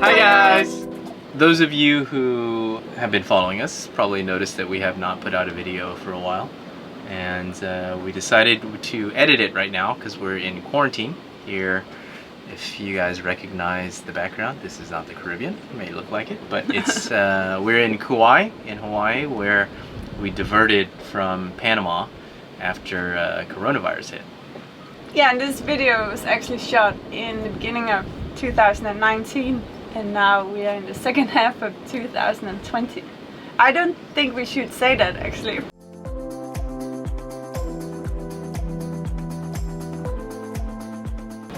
Hi guys! Those of you who have been following us probably noticed that we have not put out a video for a while, and we decided to edit it right now because we're in quarantine here. If you guys recognize the background, this is not the Caribbean. It may look like it, but it's we're in Kauai in Hawaii, where we diverted from Panama after coronavirus hit. Yeah, and this video was actually shot in the beginning of 2019, and now we are in the second half of 2020. I don't think we should say that actually.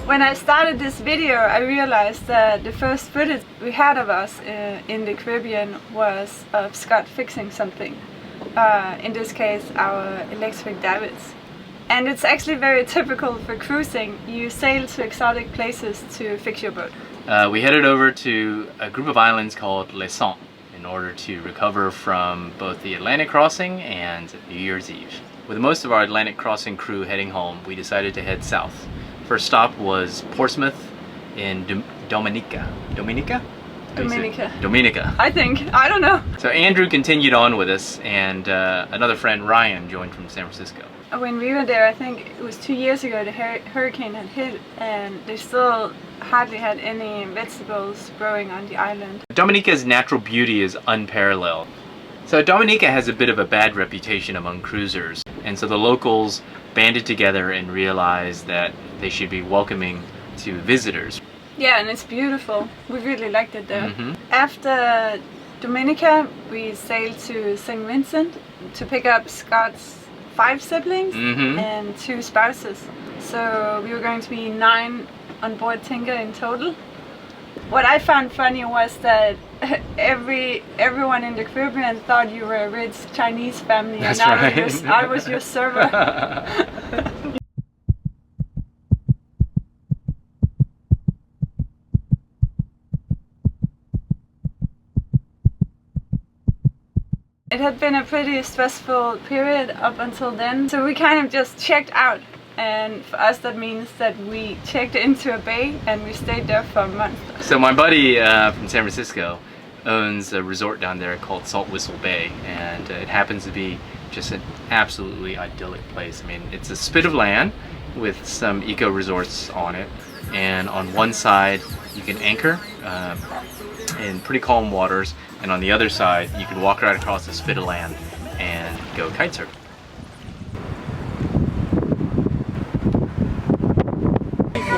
When I started this video, I realized that the first footage we had of us in the Caribbean was of Scott fixing something. In this case, our electric davits. And it's actually very typical for cruising. You sail to exotic places to fix your boat. We headed over to a group of islands called Les Cents in order to recover from both the Atlantic crossing and New Year's Eve. With most of our Atlantic crossing crew heading home, we decided to head south. First stop was Portsmouth in Dominica. Dominica? Dominica. I think. I don't know. So Andrew continued on with us, and another friend, Ryan, joined from San Francisco. When we were there, I think it was 2 years ago, the hurricane had hit, and they still hardly had any vegetables growing on the island. Dominica's natural beauty is unparalleled. So Dominica has a bit of a bad reputation among cruisers, and so the locals banded together and realized that they should be welcoming to visitors. Yeah, and it's beautiful. We really liked it there. After Dominica, we sailed to St. Vincent to pick up Scott's 5 siblings and 2 spouses. So we were going to be 9 on board Tengah in total. What I found funny was that everyone in the Caribbean thought you were a rich Chinese family. That's and right. I was your server. It had been a pretty stressful period up until then, so we kind of just checked out, and for us that means that we checked into a bay and we stayed there for a month. So my buddy from San Francisco owns a resort down there called Salt Whistle Bay, and it happens to be just an absolutely idyllic place. I mean, it's a spit of land with some eco resorts on it, and on one side you can anchor in pretty calm waters, and on the other side you can walk right across the spit of land and go kitesurf.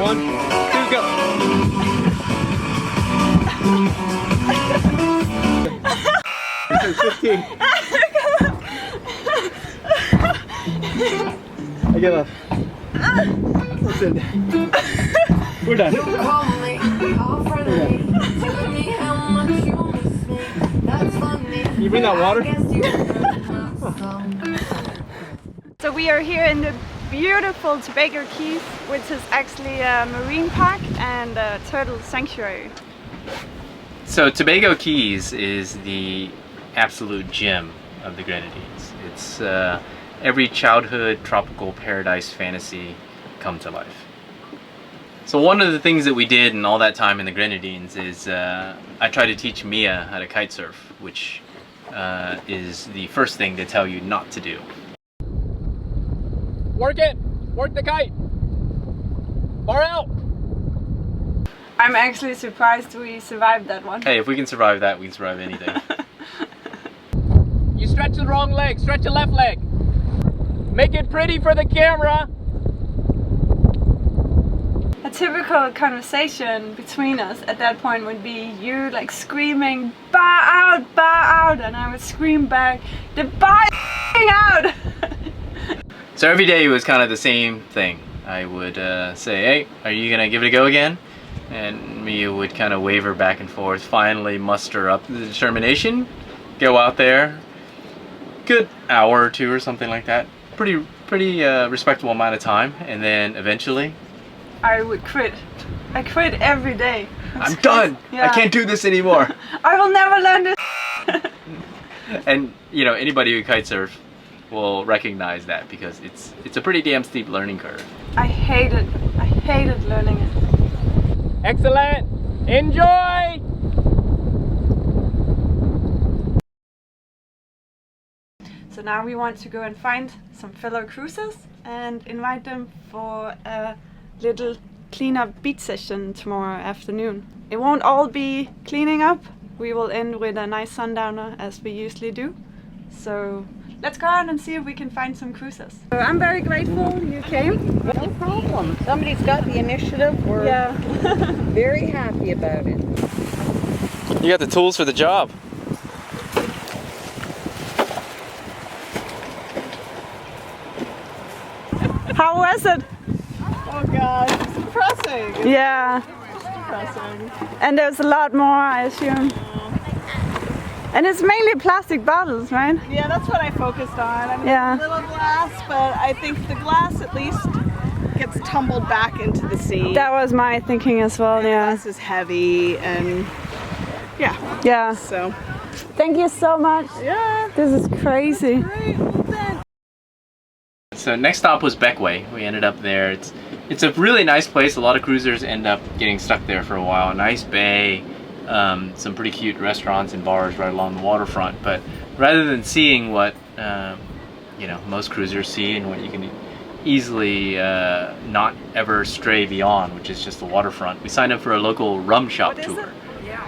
One, two, go! This is 15. I give up. Listen. We're done. Can you bring that water? So we are here in the beautiful Tobago Keys, which is actually a marine park and a turtle sanctuary. So Tobago Keys is the absolute gem of the Grenadines. It's every childhood tropical paradise fantasy come to life. So one of the things that we did in all that time in the Grenadines is I tried to teach Mia how to kitesurf, which is the first thing to tell you not to do. Work it! Work the kite! Far out! I'm actually surprised we survived that one. Hey, if we can survive that, we can survive anything. You stretch the wrong leg, stretch the left leg. Make it pretty for the camera. A typical conversation between us at that point would be you like screaming, bar out, and I would scream back, the bar out! So every day it was kind of the same thing. I would say, hey, are you gonna give it a go again? And Mia would kind of waver back and forth, finally muster up the determination, go out there, good hour or 2 or something like that. Pretty respectable amount of time, and then eventually I would quit. I quit every day. I'm done! Yeah. I can't do this anymore! I will never learn this! And you know, anybody who kitesurf will recognize that because it's a pretty damn steep learning curve. I hated learning it. Excellent! Enjoy! now we want to go and find some fellow cruisers and invite them for a little cleanup beach session tomorrow afternoon. It won't all be cleaning up. We will end with a nice sundowner as we usually do. So let's go out and see if we can find some cruisers. So I'm very grateful you came. No problem. Somebody's got the initiative. We're very happy about it. You got the tools for the job. How was it? Oh God, it's depressing. Yeah. It's depressing. And there's a lot more, I assume. And it's mainly plastic bottles, right? Yeah, that's what I focused on. I mean, Yeah. a little glass, but I think the glass at least gets tumbled back into the sea. That was my thinking as well, The yeah. glass is heavy and yeah. Yeah. So Thank you so much. yeah. This is crazy. Great. Well, then. So next stop was Bequia. We ended up there. It's a really nice place. A lot of cruisers end up getting stuck there for a while. A nice bay, some pretty cute restaurants and bars right along the waterfront. But rather than seeing what you know, most cruisers see and what you can easily not ever stray beyond, which is just the waterfront, we signed up for a local rum shop tour,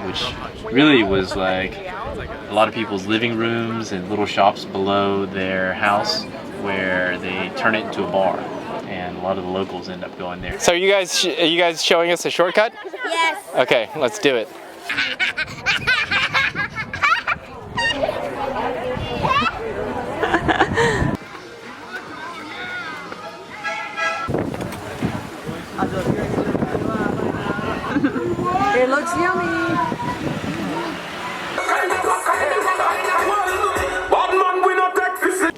which really was like a lot of people's living rooms and little shops below their house where they turn it into a bar, and a lot of the locals end up going there. So are you guys showing us a shortcut? Yes. Okay, let's do it. It looks yummy.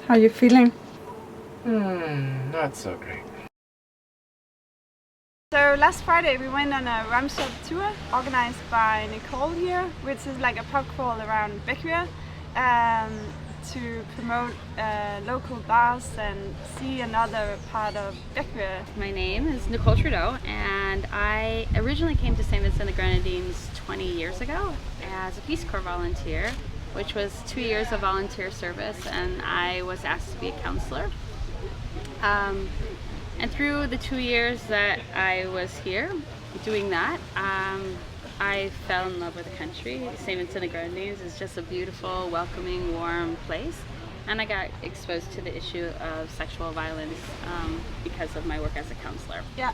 How are you feeling? Not so great. So last Friday we went on a rum shop tour organized by Nicole here, which is like a pub crawl around Bequia, to promote local bars and see another part of Bequia. My name is Nicole Trudeau, and I originally came to St. Vincent and the Grenadines 20 years ago as a Peace Corps volunteer, which was 2 years of volunteer service, and I was asked to be a counselor. And through the 2 years that I was here doing that, I fell in love with the country. St. Vincent and the Grenadines is just a beautiful, welcoming, warm place. And I got exposed to the issue of sexual violence because of my work as a counselor. Yeah.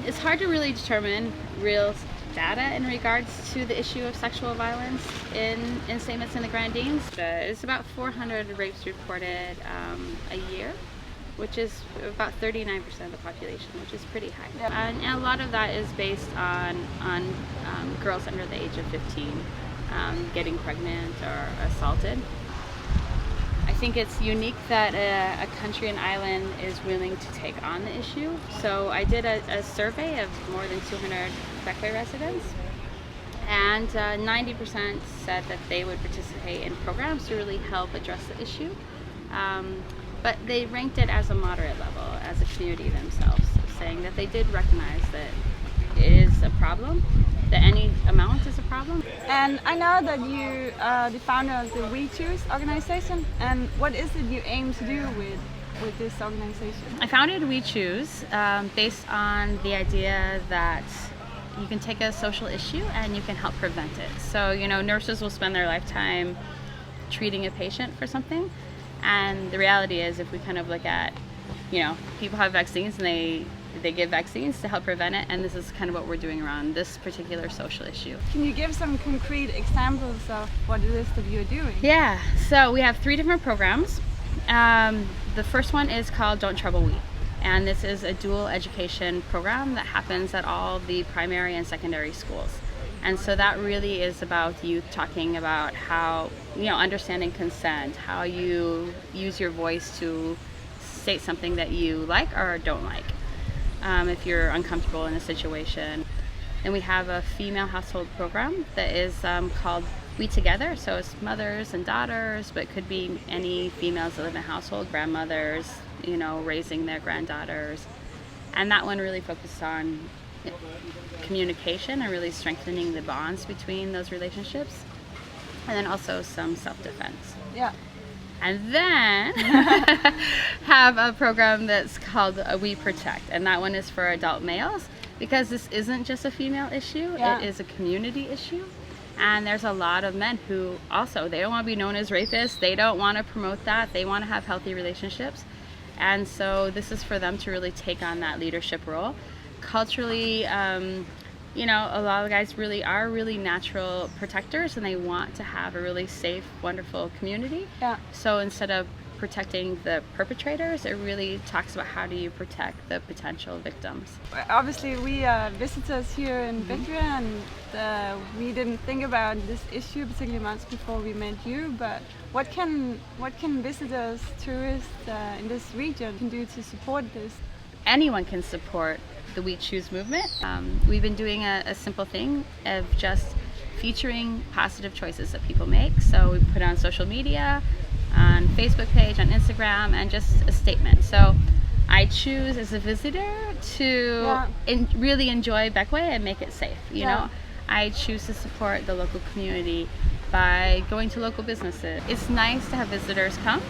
It's hard to really determine real data in regards to the issue of sexual violence in St. Vincent and the Grenadines. It's about 400 rapes reported a year, which is about 39% of the population, which is pretty high. Yep. And a lot of that is based on girls under the age of 15 getting pregnant or assaulted. I think it's unique that a country and island is willing to take on the issue. So I did a survey of more than 200 Bequia residents, and 90% said that they would participate in programs to really help address the issue. But they ranked it as a moderate level, as a community themselves, saying that they did recognize that it is a problem, that any amount is a problem. And I know that you are the founder of the We Choose organization, and what is it you aim to do with this organization? I founded We Choose based on the idea that you can take a social issue and you can help prevent it. So, you know, nurses will spend their lifetime treating a patient for something, and the reality is, if we kind of look at, you know, people have vaccines and they give vaccines to help prevent it, and this is kind of what we're doing around this particular social issue. Can you give some concrete examples of what it is that you're doing? Yeah, so we have 3 different programs. The first one is called Don't Trouble We, and this is a dual education program that happens at all the primary and secondary schools. And so that really is about youth talking about how, you know, understanding consent, how you use your voice to state something that you like or don't like, if you're uncomfortable in a situation. And we have a female household program that is called We Together. So it's mothers and daughters, but it could be any females that live in a household, grandmothers, you know, raising their granddaughters. And that one really focuses on communication and really strengthening the bonds between those relationships, and then also some self-defense. Yeah. And then have a program that's called We Protect, and that one is for adult males, because this isn't just a female issue, it is a community issue. And there's a lot of men who also, they don't want to be known as rapists, they don't want to promote that, they want to have healthy relationships. And so this is for them to really take on that leadership role. Culturally, you know, a lot of guys really are really natural protectors, and they want to have a really safe, wonderful community. Yeah. So instead of protecting the perpetrators, it really talks about how do you protect the potential victims. Obviously, we are visitors here in Bequia, and we didn't think about this issue particularly much before we met you. But what can visitors, tourists in this region can do to support this? Anyone can support the We Choose movement. We've been doing a simple thing of just featuring positive choices that people make. So we put it on social media, on Facebook page, on Instagram, and just a statement. So I choose as a visitor to really enjoy Bequia and make it safe. You know, I choose to support the local community by going to local businesses. It's nice to have visitors come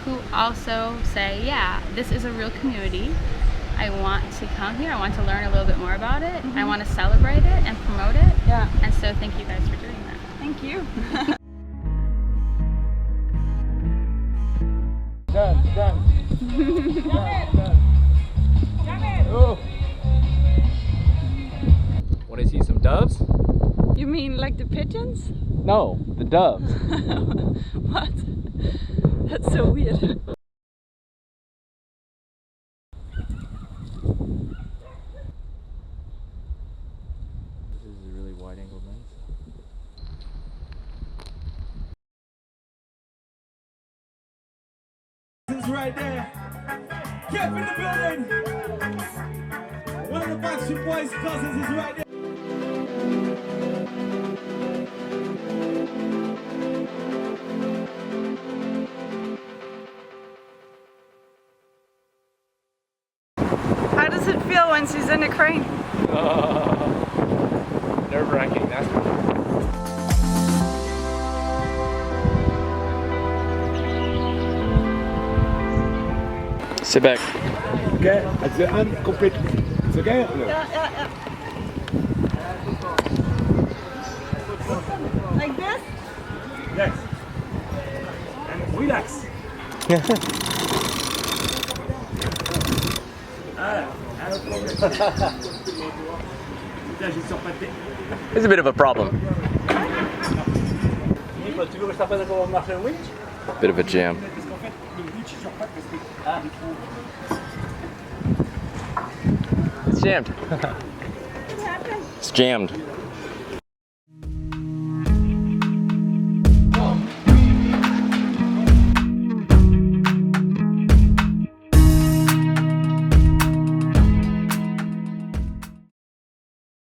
who also say, yeah, this is a real community. I want to come here, I want to learn a little bit more about it, I want to celebrate it and promote it. Yeah. And so thank you guys for doing that. Thank you. Done. Oh. Want to see some doves? You mean like the pigeons? No, the doves. What? That's so weird. Right there. Kev in the building. One of the Backstreet Boys cousins is right there. How does it feel once he's in a crane? Nerve-wracking, that's for sure. Sit back. Okay, at the end completely. It's okay? No. Yeah. Like this? Yes. And relax. It's a bit of a problem. Bit of a jam. It's jammed. It's jammed.